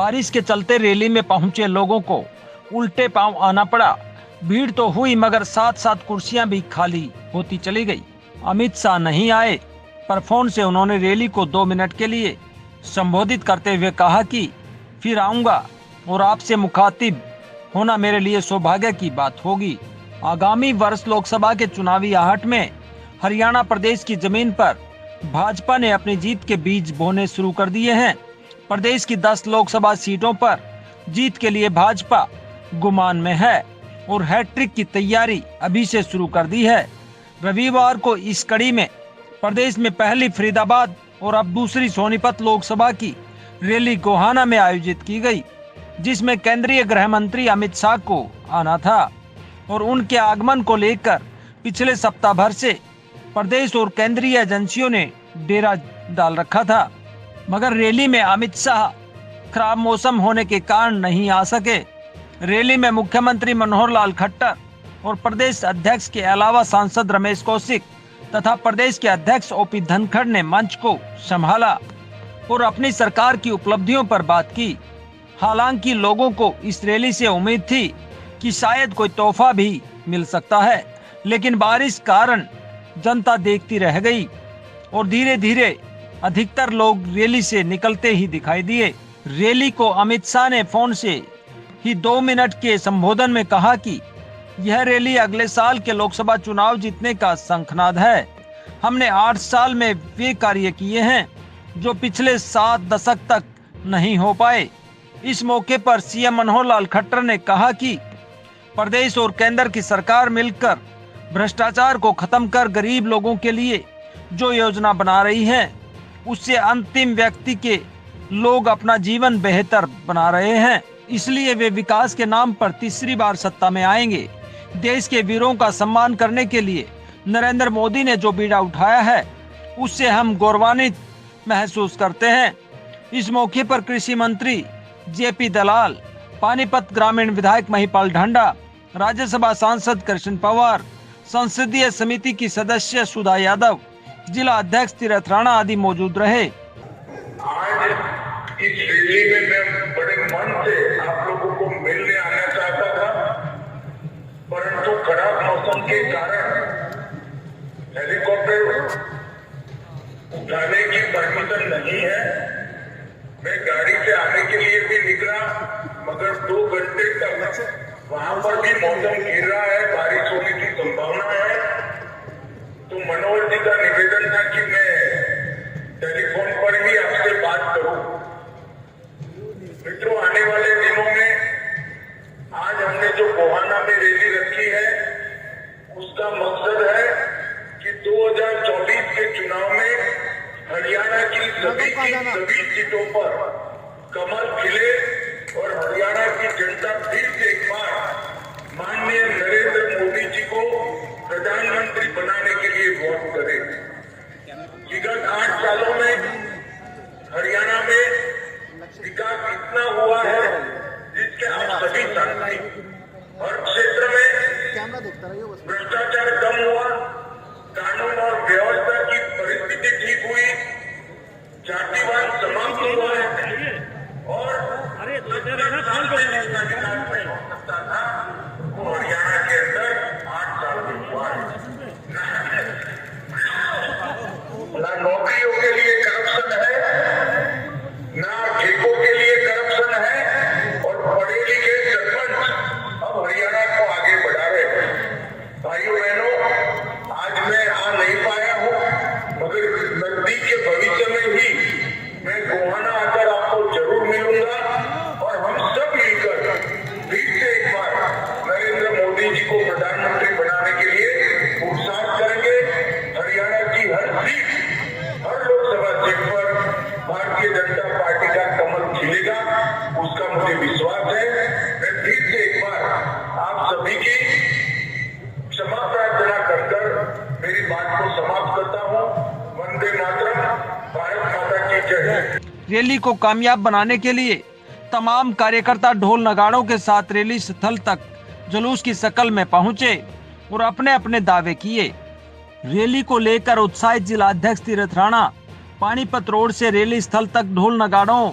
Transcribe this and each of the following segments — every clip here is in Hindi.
बारिश के चलते रैली में पहुंचे लोगों को उल्टे पांव आना पड़ा। भीड़ तो हुई मगर साथ साथ कुर्सियां भी खाली होती चली गई। अमित शाह नहीं आए, पर फोन से उन्होंने रैली को 2 मिनट के लिए संबोधित करते हुए कहा कि फिर आऊंगा और आपसे मुखातिब होना मेरे लिए सौभाग्य की बात होगी। आगामी वर्ष लोकसभा के चुनावी आहट में हरियाणा प्रदेश की जमीन पर भाजपा ने अपनी जीत के बीज बोने शुरू कर दिए हैं। प्रदेश की 10 लोकसभा सीटों पर जीत के लिए भाजपा गुमान में है और हैट्रिक की तैयारी अभी से शुरू कर दी है। रविवार को इस कड़ी में प्रदेश में पहली फरीदाबाद और अब दूसरी सोनीपत लोकसभा की रैली गोहाना में आयोजित की गई, जिसमें केंद्रीय गृह मंत्री अमित शाह को आना था और उनके आगमन को लेकर पिछले सप्ताह भर से प्रदेश और केंद्रीय एजेंसियों ने डेरा डाल रखा था। मगर रैली में अमित शाह खराब मौसम होने के कारण नहीं आ सके। रैली में मुख्यमंत्री मनोहर लाल खट्टर और प्रदेश अध्यक्ष के अलावा सांसद रमेश कौशिक तथा प्रदेश के अध्यक्ष ओपी धनखड़ ने मंच को संभाला और अपनी सरकार की उपलब्धियों पर बात की। हालांकि लोगों को इस रैली से उम्मीद थी कि शायद कोई तोहफा भी मिल सकता है, लेकिन बारिश कारण जनता देखती रह गई और धीरे धीरे अधिकतर लोग रैली से निकलते ही दिखाई दिए। रैली को अमित शाह ने फोन से ही 2 मिनट के संबोधन में कहा कि यह रैली अगले साल के लोकसभा चुनाव जीतने का शंखनाद है। हमने 8 साल में वे कार्य किए हैं जो पिछले 7 दशक तक नहीं हो पाए। इस मौके पर सीएम मनोहर लाल खट्टर ने कहा कि प्रदेश और केंद्र की सरकार मिलकर भ्रष्टाचार को खत्म कर गरीब लोगों के लिए जो योजना बना रही है उससे अंतिम व्यक्ति के लोग अपना जीवन बेहतर बना रहे हैं। इसलिए वे विकास के नाम पर तीसरी बार सत्ता में आएंगे। देश के वीरों का सम्मान करने के लिए नरेंद्र मोदी ने जो बीड़ा उठाया है उससे हम गौरवान्वित महसूस करते हैं। इस मौके पर कृषि मंत्री जेपी दलाल, पानीपत ग्रामीण विधायक महिपाल ढांडा, राज्यसभा सांसद कृष्ण पवार, संसदीय समिति की सदस्य सुधा यादव, जिला अध्यक्ष तीरथ राणा आदि मौजूद रहे। आज इस रैली में मैं बड़े मन से आप लोगों को मिलने आना चाहता था, परंतु खराब मौसम के कारण हेलीकॉप्टर उठाने की परमिशन नहीं है। मैं गाड़ी से आने के लिए भी निकला, मगर 2 घंटे तक वहां पर भी मौसम गिर रहा है, बारिश होने की संभावना है। तो मनोहर जी का निवेदन था कि मैं टेलीफोन पर ही आपसे बात करूं। मित्रों, आने वाले दिनों में आज हमने जो गोहाना में रैली रखी है उसका मकसद है कि 2024 के चुनाव में हरियाणा की सभी सीटों पर कमल खिले और हरियाणा की जनता फिर से एक बार माननीय नरेंद्र मोदी जी को प्रधानमंत्री बनाने के लिए वोट करे। विगत 8 सालों में हरियाणा में विकास इतना हुआ है जिसके आप सभी साथी, हर क्षेत्र में भ्रष्टाचार कम हुआ, कानून और व्यवस्था की परिस्थिति ठीक हुई, जातिवाद समाप्त हुआ है और हरियाणा के अंदर 8 साल में हुआ है। ना नौकरियों के लिए करप्शन है, ना ठेकों के लिए करप्शन है और पढ़े लिखे सरपंच अब हरियाणा को आगे बढ़ा रहे हैं। भाइयों बहनों, आज मैं आ नहीं पाया हूँ, मगर नजदीक के भविष्य में ही मैं गोहाना आकर आपको जरूर मिलूंगा और हम सब मिलकर फिर से एक बार नरेंद्र मोदी जी को प्रधानमंत्री बनाने के लिए पुरुषार्थ करेंगे। हरियाणा की हर सीट, हर लोकसभा सीट पर भारतीय जनता पार्टी का कमल खिलेगा, उसका मुझे विश्वास है। मैं फिर से एक बार आप सभी की क्षमा प्रार्थना कर मेरी बात को समाप्त करता हूँ। वंदे मातरम, भारत माता की जय। रैली को कामयाब बनाने के लिए तमाम कार्यकर्ता ढोल नगाड़ों के साथ रैली स्थल तक जुलूस की शक्ल में पहुंचे और अपने अपने दावे किए। रैली को लेकर उत्साहित जिला अध्यक्ष तीरथ राणा पानीपत रोड से रैली स्थल तक ढोल नगाड़ों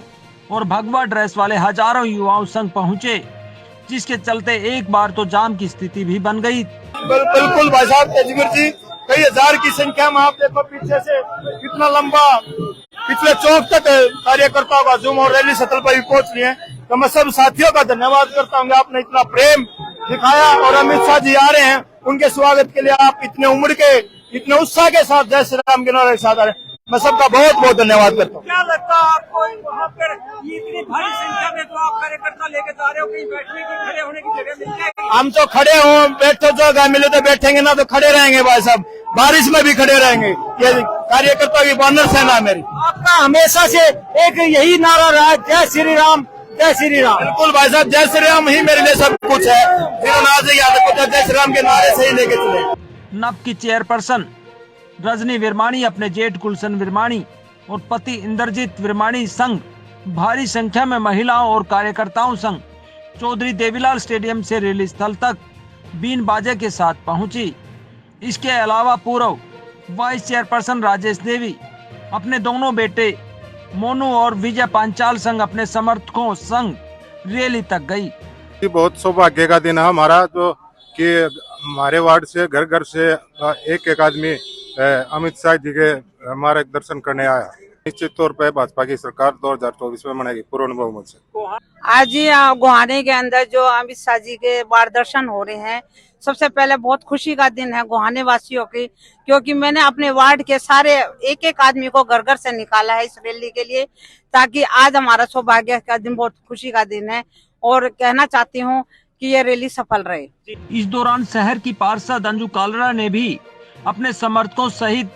और भगवा ड्रेस वाले हजारों युवाओं संग पहुंचे, जिसके चलते एक बार तो जाम की स्थिति भी बन गई। बिल्कुल भाई साहब तेजवीर जी, कई हजार की संख्या में आप देखो पीछे से कितना लंबा पिछले चौक तक कार्यकर्ताओं का जुम और रैली स्थल पर भी पहुंच रही है। तो मैं सब साथियों का धन्यवाद करता हूँ, आपने इतना प्रेम दिखाया और अमित शाह जी आ रहे हैं, उनके स्वागत के लिए आप इतने उम्र के इतने उत्साह के साथ जय श्री राम के नारे के साथ आ रहे हैं। मैं सबका बहुत बहुत धन्यवाद करता हूँ। क्या लगता है आपको वहाँ पर इतनी भारी संख्या में तो आप कार्यकर्ता लेके जा रहे हो, कहीं बैठने की खड़े होने की जगह मिल जाएगी? हम तो खड़े हों, बैठो जगह मिले तो बैठेंगे, ना तो खड़े रहेंगे भाई साहब, बारिश में भी खड़े रहेंगे। ये कार्यकर्ता की वानर सेना है मेरी। आपका हमेशा से एक यही नारा रहा है, जय श्री राम जय श्री राम। बिल्कुल भाई साहब, जय श्री राम ही मेरे लिए सब कुछ है। जय श्री राम के नारे से ही लेके चले। नप की चेयरपर्सन रजनी विरमाणी अपने जेठ गुलशन विरमाणी और पति इंद्रजीत विरमाणी संग भारी संख्या में महिलाओं और कार्यकर्ताओं संग चौधरी देवीलाल स्टेडियम से रैली स्थल तक बीन बाजे के साथ पहुंची। इसके अलावा पूर्व वाइस चेयरपर्सन राजेश देवी अपने दोनों बेटे मोनू और विजय पांचाल संग अपने समर्थकों संग रैली तक गई। बहुत सौभाग्य का दिन है हमारा, जो कि हमारे वार्ड से घर घर से एक आदमी अमित शाह जी के हमारे दर्शन करने आया। निश्चित तौर पर भाजपा की सरकार 2024 में बनेगी पूर्ण बहुमत से। आज ही गुहाने के अंदर जो अमित शाह जी के वार्ड दर्शन हो रहे हैं, सबसे पहले बहुत खुशी का दिन है गुहाने वासियों की, क्योंकि मैंने अपने वार्ड के सारे एक एक आदमी को घर घर से निकाला है इस रैली के लिए, ताकि आज हमारा सौभाग्य का दिन, बहुत खुशी का दिन है और कहना चाहती हूँ कि ये रैली सफल रहे। इस दौरान शहर की पार्षद अंजू कालरा ने भी अपने समर्थकों सहित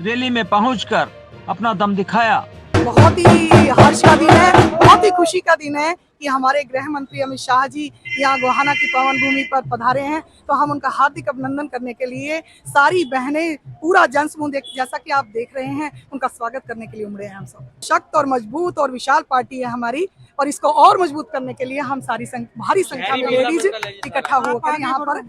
रैली में पहुंचकर अपना दम दिखाया। बहुत ही हर्ष का दिन है, बहुत ही खुशी का दिन है कि हमारे गृह मंत्री अमित शाह जी यहाँ गोहाना की पावन भूमि पर पधारे हैं। तो हम उनका हार्दिक अभिनंदन करने के लिए सारी बहनें, पूरा जनसमूह जैसा कि आप देख रहे हैं, उनका स्वागत करने के लिए उमड़े हैं। हम सब सख्त और मजबूत और विशाल पार्टी है हमारी, और इसको और मजबूत करने के लिए हम भारी संख्या में लेडीज इकट्ठा होकर यहाँ पर।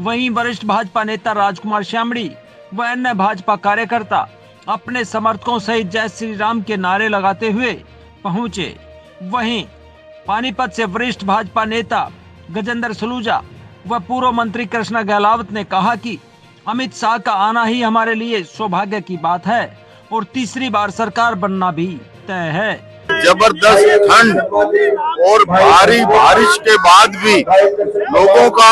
वहीं वरिष्ठ भाजपा नेता राजकुमार श्यामड़ी व अन्य भाजपा कार्यकर्ता अपने समर्थकों सहित जय श्री राम के नारे लगाते हुए पहुंचे। वहीं पानीपत से वरिष्ठ भाजपा नेता गजेंद्र सलूजा व पूर्व मंत्री कृष्णा गहलावत ने कहा कि अमित शाह का आना ही हमारे लिए सौभाग्य की बात है और तीसरी बार सरकार बनना भी तय है। जबरदस्त ठंड और भारी बारिश के बाद भी लोगों का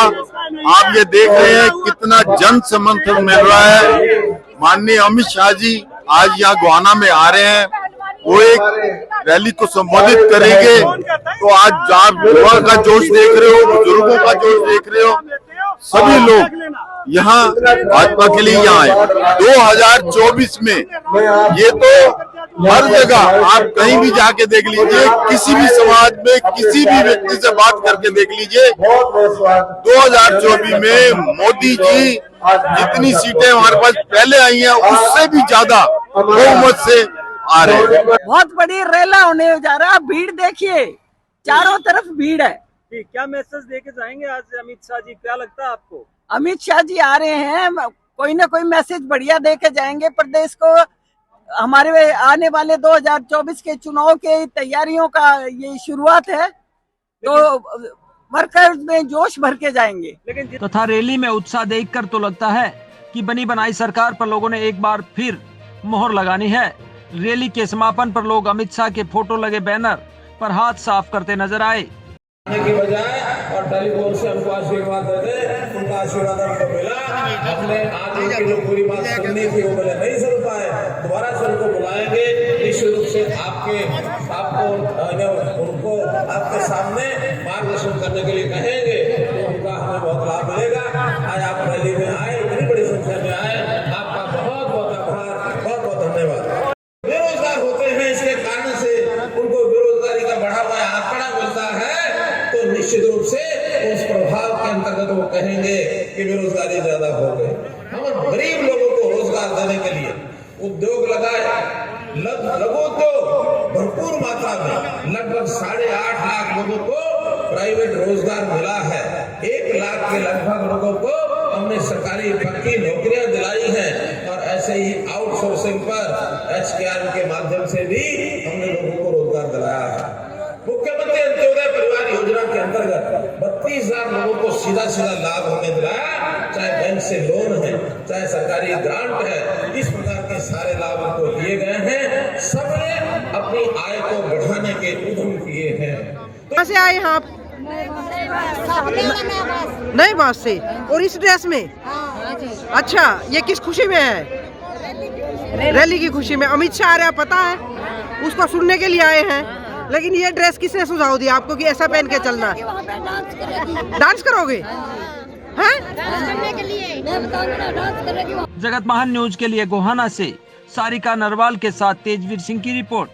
आप ये देख रहे हैं कितना जन समर्थन मिल रहा है। माननीय अमित शाह जी आज यहाँ गोहाना में आ रहे हैं, वो एक रैली को संबोधित करेंगे। तो आज आप युवा का जोश देख रहे हो, बुजुर्गों का जोश देख रहे हो, सभी लोग यहाँ भाजपा के लिए यहाँ आए। 2024 में ये तो हर जगह आप कहीं भी जाके देख लीजिए, किसी भी समाज में किसी भी व्यक्ति से बात करके देख लीजिए, 2024 में मोदी जी जितनी सीटें हमारे पास पहले आई हैं उससे भी ज्यादा बहुमत से आ रहे हैं। बहुत बड़ी रैली होने जा रहा है, भीड़ देखिए, चारों तरफ भीड़ है। क्या मैसेज देके जाएंगे आज अमित शाह जी, क्या लगता है आपको? अमित शाह जी आ रहे हैं, कोई ना कोई मैसेज बढ़िया देके जाएंगे। प्रदेश को हमारे आने वाले 2024 के चुनाव के तैयारियों का ये शुरुआत है, तो वर्कर्स में जोश भर के जाएंगे। तथा रैली में उत्साह देखकर तो लगता है कि बनी बनाई सरकार पर लोगों ने एक बार फिर मोहर लगानी है। रैली के समापन पर लोग अमित शाह के फोटो लगे बैनर पर हाथ साफ करते नजर आए। की बजाय और टेलीफोन से हमको आशीर्वाद देते, उनका आशीर्वाद हमको मिला। हमने आज उनकी जो पूरी बात सुननी थी वो पहले नहीं सुन पाए, दोबारा से उनको बुलाएंगे। निश्चित रूप से उनको आपके सामने मार्गदर्शन करने के लिए कहेंगे, तो उनका हमें बहुत लाभ मिलेगा। आज आप रैली में आए, इतनी बड़ी संख्या में आए, आपका बहुत बहुत आभार, बहुत बहुत धन्यवाद। बेरोजगार होते हैं, इसके कारण से उनको बेरोजगारी का बढ़ा हुआ आंकड़ा मिलता है, तो निश्चित रूप से उस प्रभाव के अंतर्गत वो कहेंगे कि बेरोजगारी ज्यादा हो गई। हम गरीब लोगों को रोजगार देने के लिए उद्योग लगाए, लघु उद्योग भरपूर मात्रा में, लगभग 8.5 लाख लोगों को प्राइवेट रोजगार मिला है। 1 लाख के लगभग लोगों को हमने सरकारी पक्की नौकरियां दिलाई हैं, और ऐसे ऐसे ही आउटसोर्सिंग पर HKR के माध्यम से भी हमने लोगों को रोजगार दिलाया है। मुख्यमंत्री अंत्योदय परिवार योजना के अंतर्गत 32,000 लोगों को सीधा लाभ हमने दिलाया, चाहे बैंक से लोन है, चाहे सरकारी ग्रांट है, इस प्रकार के सारे लाभ उनको दिए गए हैं। सबने अपनी आय को बढ़ाने के उद्यम किए हैं। कहाँ से आए हैं आप? नए बात से। और इस ड्रेस में? अच्छा, ये किस खुशी में है? रैली की खुशी में। अमित शाह आ रहा है, पता है, उसको सुनने के लिए आए हैं। लेकिन ये ड्रेस किसने सुझाव दिया आपको कि ऐसा पहन के चलना? डांस करोगे? हैं? जगत महान न्यूज के लिए गोहाना से सारिका नरवाल के साथ तेजवीर सिंह की रिपोर्ट।